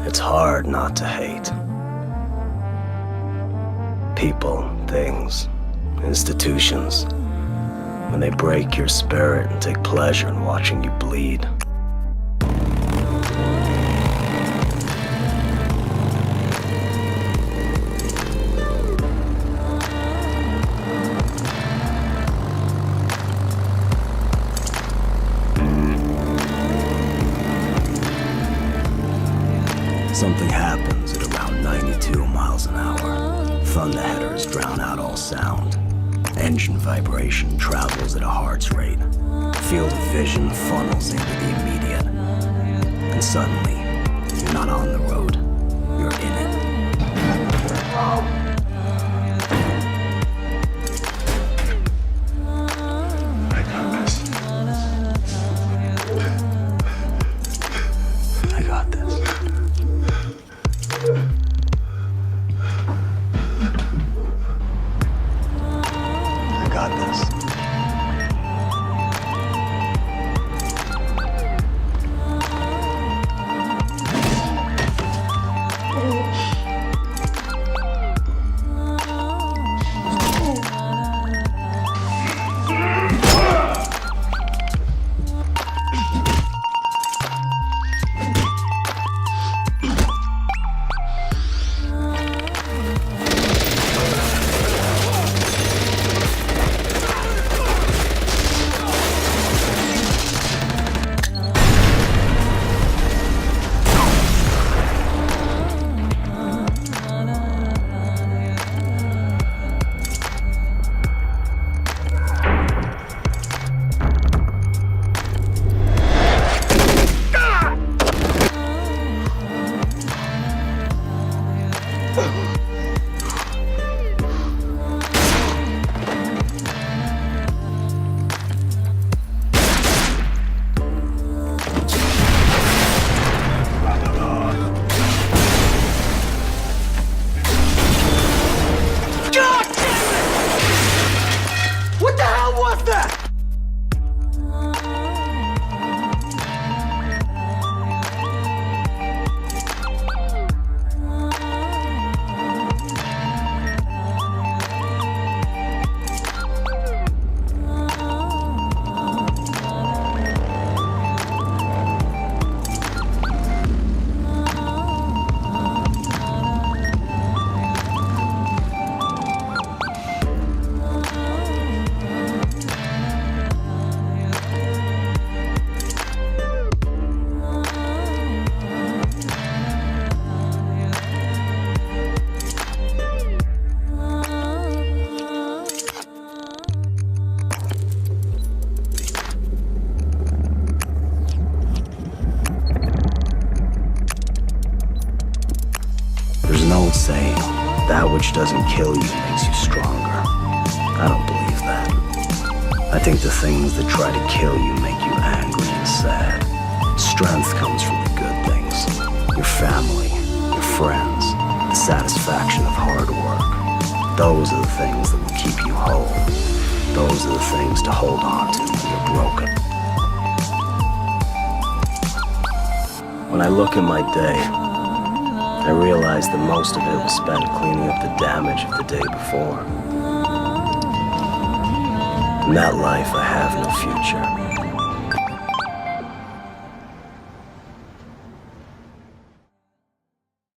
it's hard not to hate. People, things, institutions, when they break your spirit and take pleasure in watching you bleed. Something happens at around 92 miles an hour. Thunderheaders drown out all sound. Engine vibration travels at a heart's rate. Field of vision funnels into the immediate. And suddenly, you're not on the road, you're in it. I got this. I got this. I got this. What the hell was that? There's an old saying, that which doesn't kill you makes you stronger. I don't believe that. I think the things that try to kill you make you angry and sad. Strength comes from the good things. Your family, your friends, the satisfaction of hard work. Those are the things that will keep you whole. Those are the things to hold on to when you're broken. When I look at my day, I realize that most of it was spent cleaning up the damage of the day before. In that life, I have no future.